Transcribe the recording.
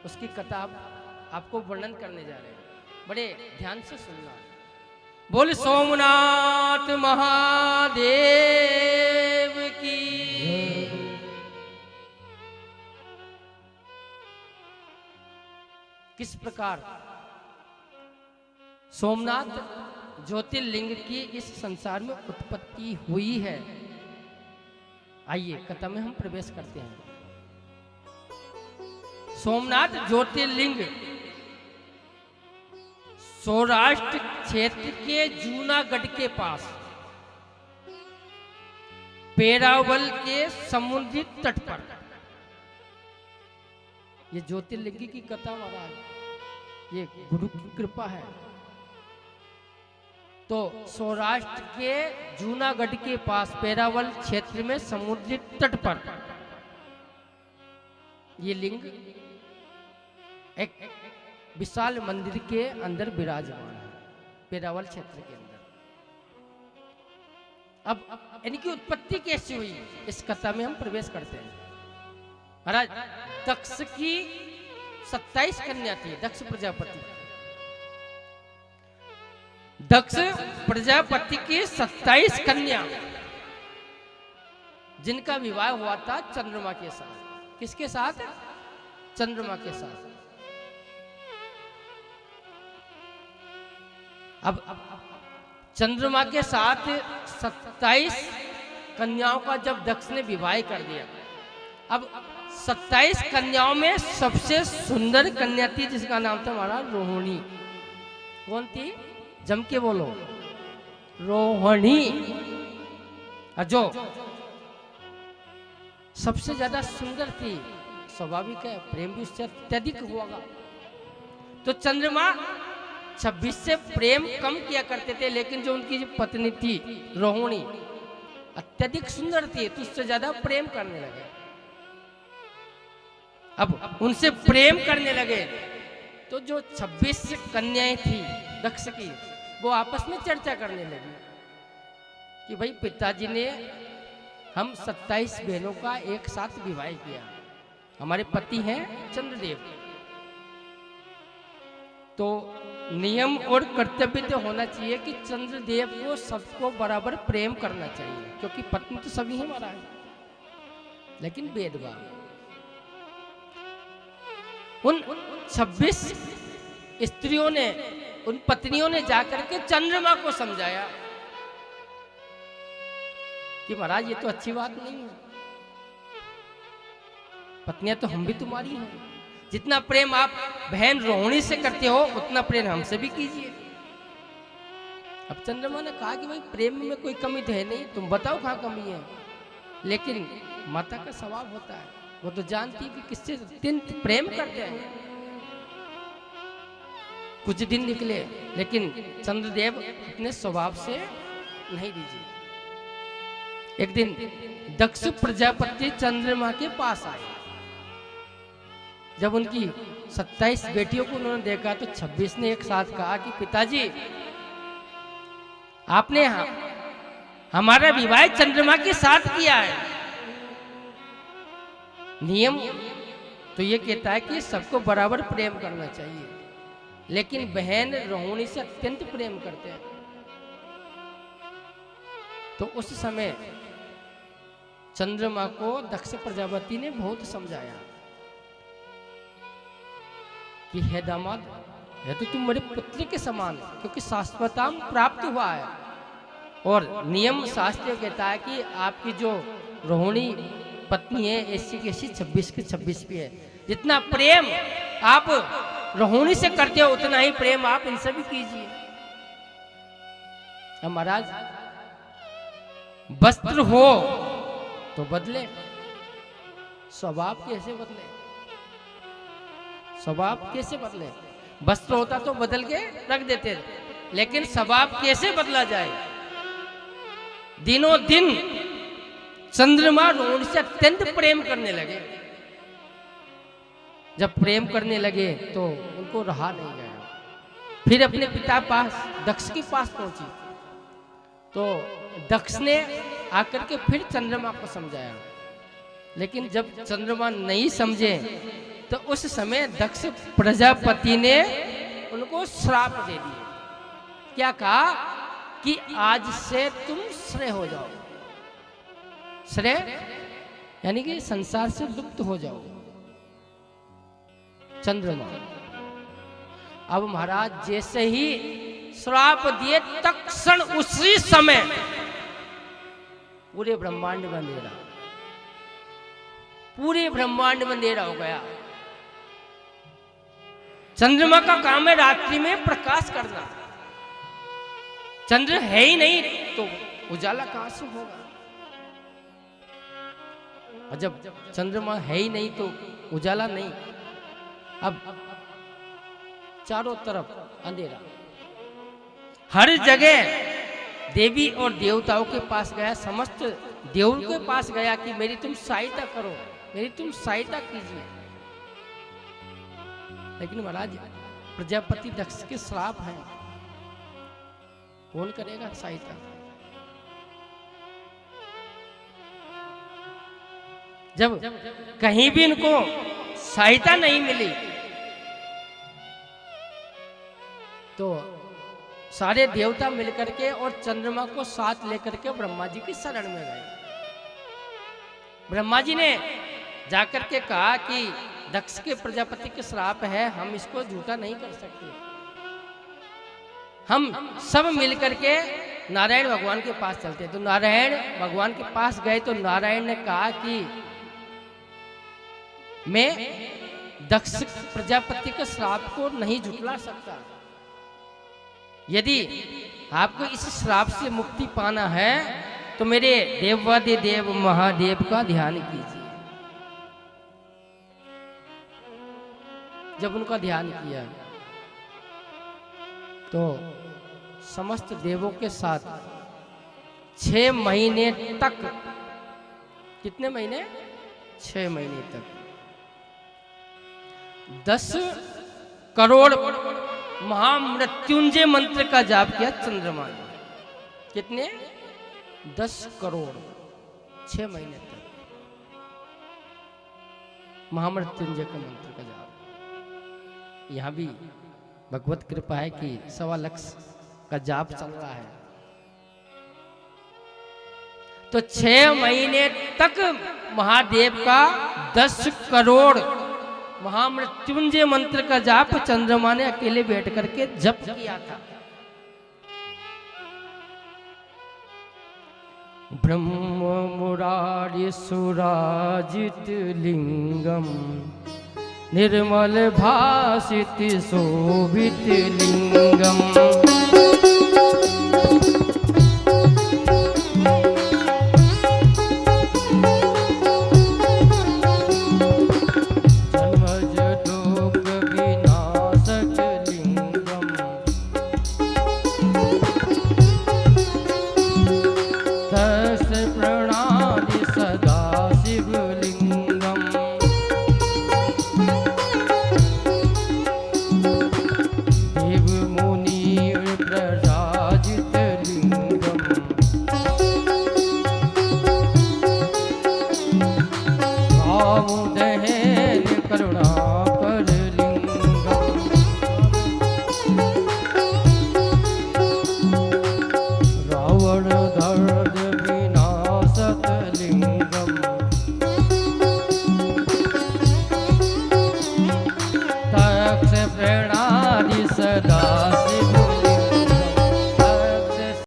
उसकी कथा आपको वर्णन करने जा रहे हैं, बड़े ध्यान से सुनना। बोल सोमनाथ महादेव की। किस प्रकार सोमनाथ ज्योतिर्लिंग की इस संसार में उत्पत्ति हुई है, आइए कथा में हम प्रवेश करते हैं। सोमनाथ ज्योतिर्लिंग सौराष्ट्र क्षेत्र के जूनागढ़ के पास पेरावल के समुद्री तट पर, ये ज्योतिर्लिंग की कथा महाराज, ये गुरु की कृपा है। तो सौराष्ट्र के जूनागढ़ के पास पेरावल क्षेत्र में समुद्री तट पर ये लिंग एक विशाल मंदिर के अंदर विराजमान है, पेरावल क्षेत्र के अंदर। अब इनकी उत्पत्ति कैसी हुई, इस कथा में हम प्रवेश करते हैं। महाराज, दक्ष की 27 कन्या थी। दक्ष प्रजापति की 27 कन्या, जिनका विवाह हुआ था चंद्रमा के साथ। किसके साथ? चंद्रमा के साथ। अब चंद्रमा के साथ 27 कन्याओं का जब दक्ष ने विवाह कर दिया, अब 27 कन्याओं में सबसे सुंदर कन्या थी जिसका नाम था हमारा रोहिणी। कौन थी? जम के बोलो, रोहिणी। जो सबसे ज्यादा सुंदर थी, स्वाभाविक है प्रेम भी उससे अत्यधिक होगा। तो चंद्रमा 26 से प्रेम कम किया करते थे, लेकिन जो उनकी पत्नी थी रोहिणी अत्यधिक सुंदर थी, तो उससे ज्यादा प्रेम करने लगे। अब उनसे प्रेम करने लगे तो जो 26 कन्याएं थी दक्ष की, वो आपस में चर्चा करने लगी कि भाई पिताजी ने हम 27 बहनों का एक साथ विवाह किया, हमारे पति हैं चंद्रदेव, तो नियम और कर्तव्य तो होना चाहिए कि चंद्रदेव को सबको बराबर प्रेम करना चाहिए, क्योंकि पत्नी तो सभी ही हमारा है। लेकिन भेदभाव, उन 26 स्त्रियों ने, उन पत्नियों ने जाकर के चंद्रमा को समझाया कि महाराज ये तो अच्छी बात नहीं है, पत्नियां तो हम भी तुम्हारी हैं, जितना प्रेम आप बहन रोहिणी से करते हो उतना प्रेम हमसे भी कीजिए। अब चंद्रमा ने कहा कि भाई प्रेम में कोई कमी तो है नहीं, तुम बताओ कहाँ कमी है। लेकिन माता का स्वभाव होता है, वो तो जानती है कि किससे अत्यंत प्रेम करते हैं। कुछ दिन निकले, लेकिन चंद्रदेव अपने स्वभाव से नहीं दीजिए। एक दिन दक्ष प्रजापति चंद्रमा के पास आए। जब उनकी 27 बेटियों को उन्होंने देखा तो 26 ने एक साथ कहा कि पिताजी, आपने हमारा विवाह चंद्रमा के साथ किया है। नियम तो ये कहता है कि सबको बराबर प्रेम करना चाहिए, लेकिन बहन रोहिणी से अत्यंत प्रेम करते हैं। तो उस समय चंद्रमा को दक्ष प्रजापति ने बहुत समझाया कि हे दामाद, है तो तुम मेरे पुत्र के समान, क्योंकि शाश्वताम प्राप्त हुआ है। और नियम शास्त्र कहता है कि आपकी जो रोहिणी पत्नी है ऐसी की ऐसी 26 की 26 भी है। जितना प्रेम आप रोहिणी से करते हो उतना ही प्रेम आप इनसे भी कीजिए। अब महाराज, वस्त्र हो तो बदले, स्वभाव कैसे बदले? स्वभाव कैसे बदले? वस्त्र होता तो बदल के रख देते, लेकिन स्वभाव कैसे बदला जाए? दिनों दिन चंद्रमा रोहिणी से अत्यंत प्रेम करने लगे। जब प्रेम करने लगे तो उनको रहा नहीं गया, फिर अपने पिता पास दक्ष के पास पहुंची। तो दक्ष ने आकर के फिर चंद्रमा को समझाया, लेकिन जब चंद्रमा नहीं समझे तो उस समय दक्ष प्रजापति ने उनको श्राप दे दिया। क्या कहा कि आज से तुम श्रेय हो जाओ। श्रेय यानी कि संसार से लुप्त हो जाओ। चंद्रमा अब महाराज जैसे ही श्राप दिए तत्क्षण उसी समय पूरे ब्रह्मांड में अंधेरा, पूरे ब्रह्मांड में अंधेरा हो गया। चंद्रमा का काम है रात्रि में प्रकाश करना। चंद्र है ही नहीं तो उजाला कहां से होगा। और जब चंद्रमा है ही नहीं तो उजाला नहीं। अब चारों तरफ अंधेरा, हर जगह देवी और देवताओं के पास गया, समस्त देवों के पास गया कि मेरी तुम सहायता करो, मेरी तुम सहायता कीजिए। लेकिन महाराज प्रजापति दक्ष के श्राप हैं, कौन करेगा सहायता। जब कहीं भी इनको सहायता नहीं मिली तो सारे देवता मिलकर के और चंद्रमा को साथ लेकर के ब्रह्मा जी की शरण में गए। ब्रह्मा जी ने जाकर के कहा कि दक्ष के प्रजापति के श्राप है, हम इसको झूठा नहीं कर सकते। हम सब मिलकर के नारायण भगवान के पास चलते। तो नारायण भगवान के पास गए तो नारायण ने कहा कि मैं दक्ष प्रजापति के श्राप को नहीं झुठला सकता। यदि आपको इस श्राप से मुक्ति पाना है तो मेरे देवादिदेव महादेव का ध्यान कीजिए। जब उनका ध्यान किया तो समस्त देवों के साथ 6 महीने तक, कितने महीने? 6 महीने तक 10 करोड़ महामृत्युंजय मंत्र का जाप किया चंद्रमा ने। कितने? 10 करोड़ 6 महीने तक महामृत्युंजय का मंत्र का जाप। यहां भी भगवत कृपा है कि 1.25 लाख का जाप चल रहा है। तो 6 महीने तक महादेव का 10 करोड़ महामृत्युंजय मंत्र का जाप चंद्रमा ने अकेले बैठ करके जप किया था। ब्रह्म मुरारी सुराजित लिंगम निर्मल भासित शोभित लिंगम सदा